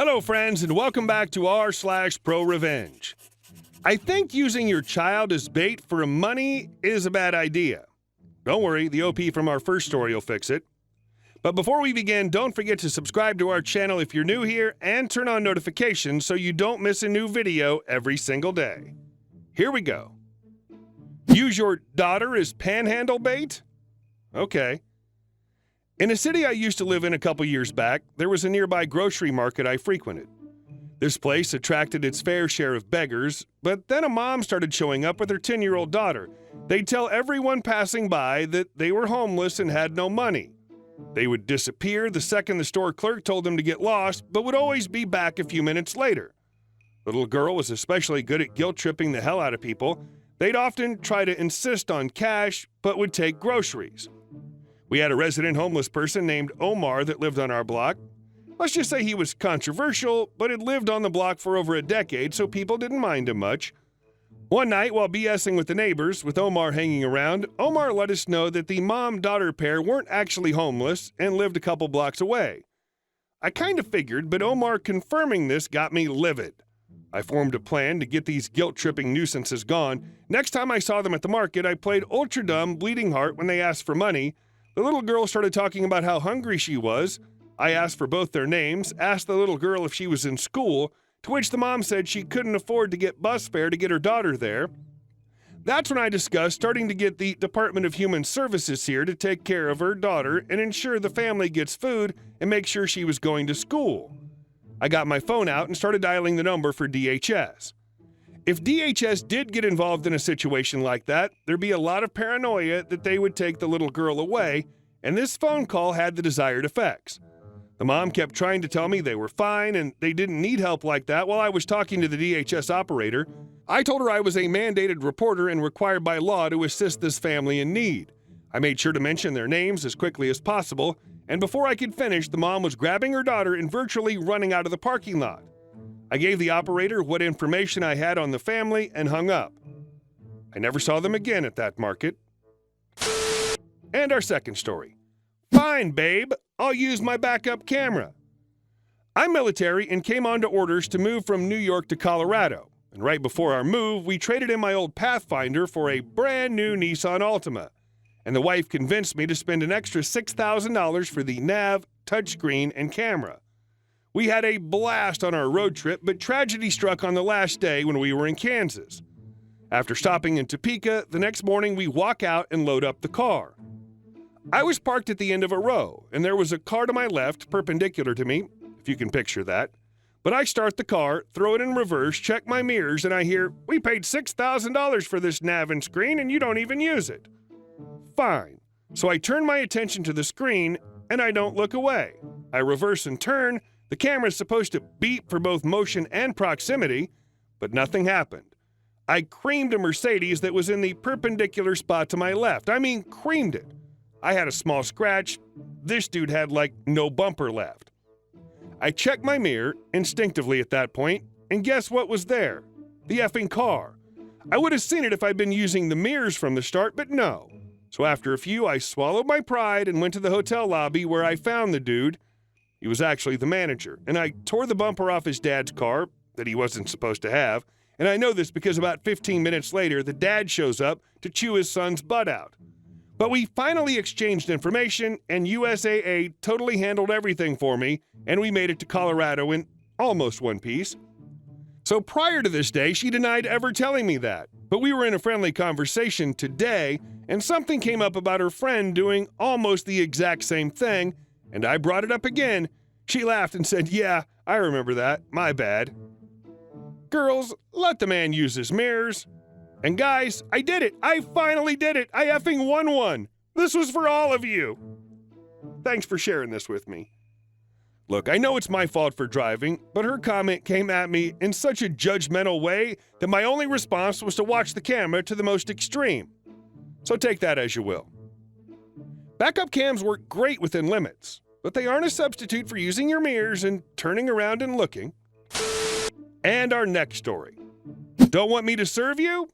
Hello, friends, and welcome back to r/ProRevenge. I think using your child as bait for money is a bad idea. Don't worry, the OP from our first story will fix it. But before we begin, don't forget to subscribe to our channel if you're new here and turn on notifications so you don't miss a new video every single day. Here we go. Use your daughter as panhandle bait? Okay. In a city I used to live in a couple years back, there was a nearby grocery market I frequented. This place attracted its fair share of beggars, but then a mom started showing up with her 10-year-old daughter. They'd tell everyone passing by that they were homeless and had no money. They would disappear the second the store clerk told them to get lost, but would always be back a few minutes later. The little girl was especially good at guilt-tripping the hell out of people. They'd often try to insist on cash, but would take groceries. We had a resident homeless person named Omar that lived on our block. Let's just say he was controversial, but had lived on the block for over a decade, so people didn't mind him much. One night, while BSing with the neighbors, with Omar hanging around, Omar let us know that the mom-daughter pair weren't actually homeless and lived a couple blocks away. I kind of figured, but Omar confirming this got me livid. I formed a plan to get these guilt-tripping nuisances gone. Next time I saw them at the market, I played ultra-dumb bleeding heart when they asked for money. The little girl started talking about how hungry she was. I asked for both their names, asked the little girl if she was in school, to which the mom said she couldn't afford to get bus fare to get her daughter there. That's when I discussed starting to get the Department of Human Services here to take care of her daughter and ensure the family gets food and make sure she was going to school. I got my phone out and started dialing the number for DHS. If DHS did get involved in a situation like that, there'd be a lot of paranoia that they would take the little girl away, and this phone call had the desired effects. The mom kept trying to tell me they were fine and they didn't need help like that while I was talking to the DHS operator. I told her I was a mandated reporter and required by law to assist this family in need. I made sure to mention their names as quickly as possible, and before I could finish, the mom was grabbing her daughter and virtually running out of the parking lot. I gave the operator what information I had on the family and hung up. I never saw them again at that market. And our second story. Fine, babe. I'll use my backup camera. I'm military and came on to orders to move from New York to Colorado. And right before our move, we traded in my old Pathfinder for a brand new Nissan Altima. And the wife convinced me to spend an extra $6,000 for the nav, touchscreen, and camera. We had a blast on our road trip, but tragedy struck on the last day when we were in Kansas. After stopping in Topeka, the next morning we walk out and load up the car. I was parked at the end of a row, and there was a car to my left, perpendicular to me, if you can picture that. But I start the car, throw it in reverse, check my mirrors, and I hear, "We paid $6,000 for this nav and screen, and you don't even use it." Fine. So I turn my attention to the screen, and I don't look away. I reverse and turn. The camera's supposed to beep for both motion and proximity, but nothing happened. I creamed a Mercedes that was in the perpendicular spot to my left. I mean, creamed it. I had a small scratch. This dude had like no bumper left. I checked my mirror instinctively at that point, and guess what was there? The effing car. I would have seen it if I'd been using the mirrors from the start, but no. So after a few, I swallowed my pride and went to the hotel lobby where I found the dude. He was actually the manager, and I tore the bumper off his dad's car that he wasn't supposed to have, and I know this because about 15 minutes later, the dad shows up to chew his son's butt out. But we finally exchanged information, and USAA totally handled everything for me, and we made it to Colorado in almost one piece. So prior to this day, she denied ever telling me that, but we were in a friendly conversation today, and something came up about her friend doing almost the exact same thing, and I brought it up again. She laughed and said, "Yeah, I remember that. My bad." Girls, let the man use his mirrors. And guys, I did it. I finally did it. I effing won one. This was for all of you. Thanks for sharing this with me. Look, I know it's my fault for driving, but her comment came at me in such a judgmental way that my only response was to watch the camera to the most extreme. So take that as you will. Backup cams work great within limits, but they aren't a substitute for using your mirrors and turning around and looking. And our next story. Don't want me to serve you?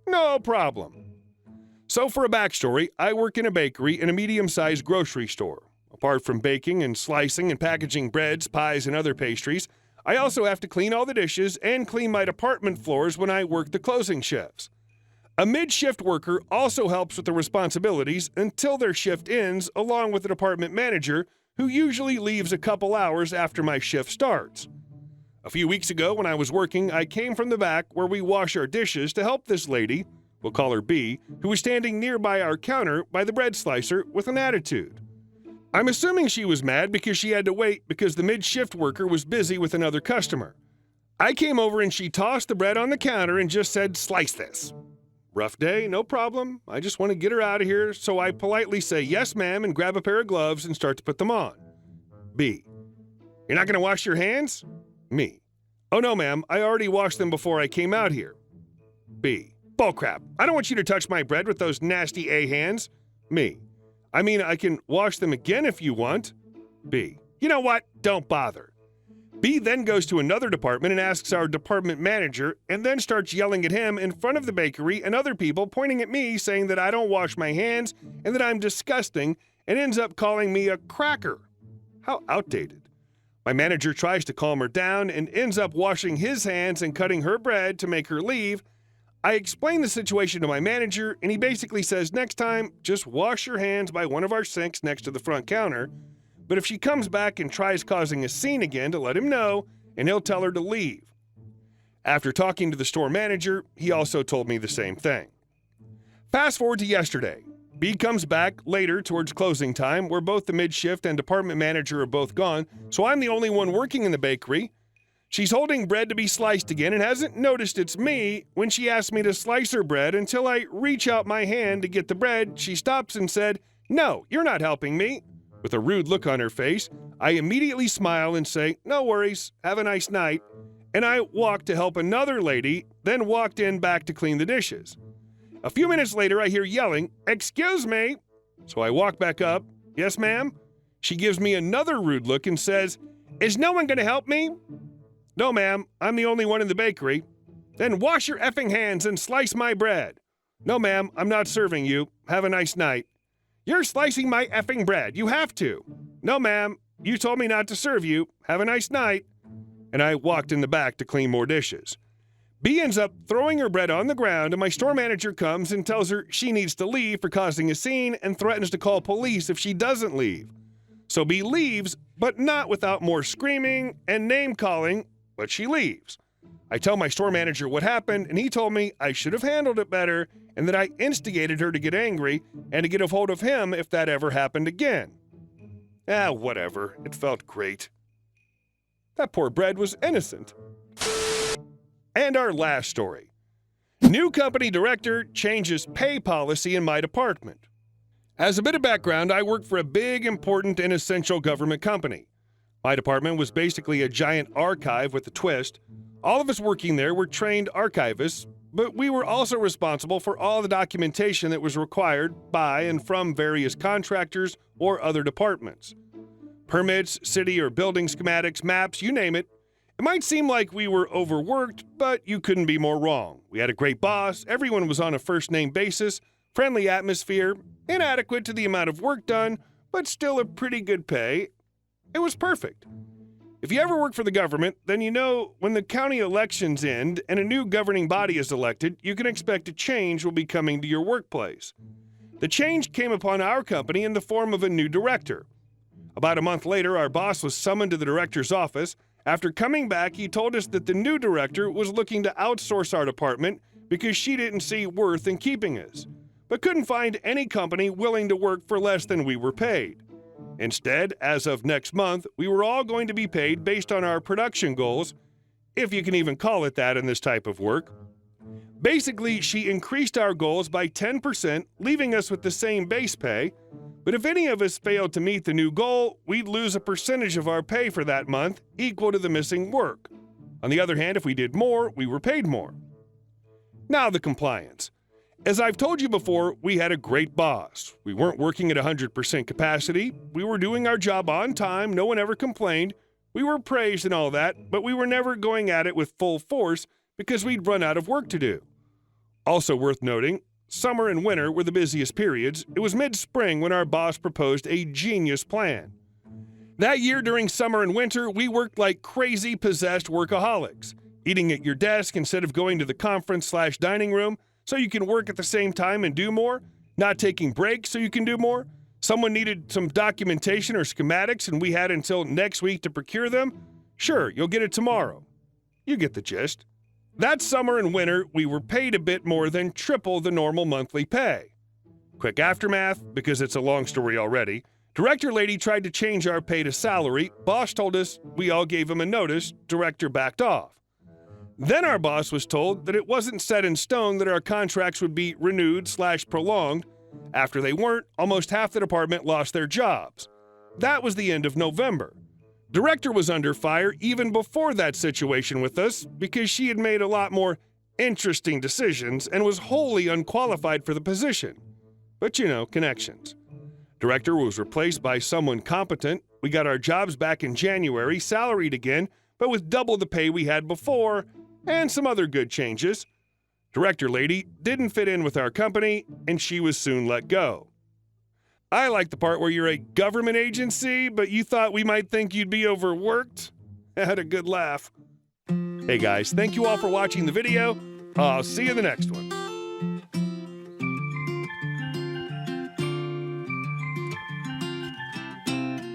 No problem. So for a backstory, I work in a bakery in a medium-sized grocery store. Apart from baking and slicing and packaging breads, pies, and other pastries, I also have to clean all the dishes and clean my department floors when I work the closing shifts. A mid-shift worker also helps with the responsibilities until their shift ends, along with the department manager, who usually leaves a couple hours after my shift starts. A few weeks ago when I was working, I came from the back where we wash our dishes to help this lady, we'll call her B, who was standing nearby our counter by the bread slicer with an attitude. I'm assuming she was mad because she had to wait because the mid-shift worker was busy with another customer. I came over and she tossed the bread on the counter and just said, "Slice this." Rough day, no problem. I just want to get her out of here, so I politely say, "Yes, ma'am," and grab a pair of gloves and start to put them on. B: "You're not going to wash your hands?" Me: "Oh, no, ma'am. I already washed them before I came out here." B: "Bullcrap. I don't want you to touch my bread with those nasty A hands." Me: "I mean, I can wash them again if you want." B: "You know what? Don't bother." B then goes to another department and asks our department manager, and then starts yelling at him in front of the bakery and other people, pointing at me, saying that I don't wash my hands and that I'm disgusting, and ends up calling me a cracker. How outdated. My manager tries to calm her down and ends up washing his hands and cutting her bread to make her leave. I explain the situation to my manager, and he basically says, "Next time, just wash your hands by one of our sinks next to the front counter. But if she comes back and tries causing a scene again, to let him know, and he'll tell her to leave." After talking to the store manager, he also told me the same thing. Fast forward to yesterday. B comes back later towards closing time, where both the mid-shift and department manager are both gone, so I'm the only one working in the bakery. She's holding bread to be sliced again and hasn't noticed it's me when she asks me to slice her bread until I reach out my hand to get the bread. She stops and said, "No, you're not helping me." With a rude look on her face, I immediately smile and say, "No worries, have a nice night," and I walked to help another lady, then walked in back to clean the dishes. A few minutes later, I hear yelling, "Excuse me!" So I walk back up. "Yes, ma'am?" She gives me another rude look and says, "Is no one going to help me?" "No, ma'am, I'm the only one in the bakery." "Then wash your effing hands and slice my bread." "No, ma'am, I'm not serving you. Have a nice night." "You're slicing my effing bread. You have to." "No, ma'am. You told me not to serve you. Have a nice night." And I walked in the back to clean more dishes. B ends up throwing her bread on the ground, and my store manager comes and tells her she needs to leave for causing a scene and threatens to call police if she doesn't leave. So B leaves, but not without more screaming and name-calling, but she leaves. I tell my store manager what happened, and he told me I should have handled it better and that I instigated her to get angry and to get a hold of him if that ever happened again. Whatever. It felt great. That poor bread was innocent. And our last story. New company director changes pay policy in my department. As a bit of background, I work for a big, important, and essential government company. My department was basically a giant archive with a twist. All of us working there were trained archivists, but we were also responsible for all the documentation that was required by and from various contractors or other departments. Permits, city or building schematics, maps, you name it. It might seem like we were overworked, but you couldn't be more wrong. We had a great boss, everyone was on a first-name basis, friendly atmosphere, inadequate to the amount of work done, but still a pretty good pay. It was perfect. If you ever work for the government, then you know when the county elections end and a new governing body is elected, you can expect a change will be coming to your workplace. The change came upon our company in the form of a new director. About a month later, our boss was summoned to the director's office. After coming back, he told us that the new director was looking to outsource our department because she didn't see worth in keeping us, but couldn't find any company willing to work for less than we were paid. Instead, as of next month, we were all going to be paid based on our production goals, if you can even call it that in this type of work. Basically, she increased our goals by 10%, leaving us with the same base pay, but if any of us failed to meet the new goal, we'd lose a percentage of our pay for that month, equal to the missing work. On the other hand, if we did more, we were paid more. Now the compliance. As I've told you before, we had a great boss. We weren't working at 100% capacity. We were doing our job on time. No one ever complained. We were praised and all that, but we were never going at it with full force because we'd run out of work to do. Also worth noting, summer and winter were the busiest periods. It was mid-spring when our boss proposed a genius plan. That year during summer and winter, we worked like crazy possessed workaholics, eating at your desk instead of going to the conference/dining room so you can work at the same time and do more, not taking breaks so you can do more. Someone needed some documentation or schematics and we had until next week to procure them. Sure, you'll get it tomorrow. You get the gist. That summer and winter, we were paid a bit more than triple the normal monthly pay. Quick aftermath, because it's a long story already. Director lady tried to change our pay to salary. Boss told us we all gave him a notice. Director backed off. Then our boss was told that it wasn't set in stone that our contracts would be renewed/prolonged. After they weren't, almost half the department lost their jobs. That was the end of November. Director was under fire even before that situation with us because she had made a lot more interesting decisions and was wholly unqualified for the position. But you know, connections. Director was replaced by someone competent. We got our jobs back in January, salaried again, but with double the pay we had before, and some other good changes. Director lady didn't fit in with our company, and she was soon let go. I like the part where you're a government agency, but you thought we might think you'd be overworked. I had a good laugh. Hey guys, thank you all for watching the video. I'll see you in the next one.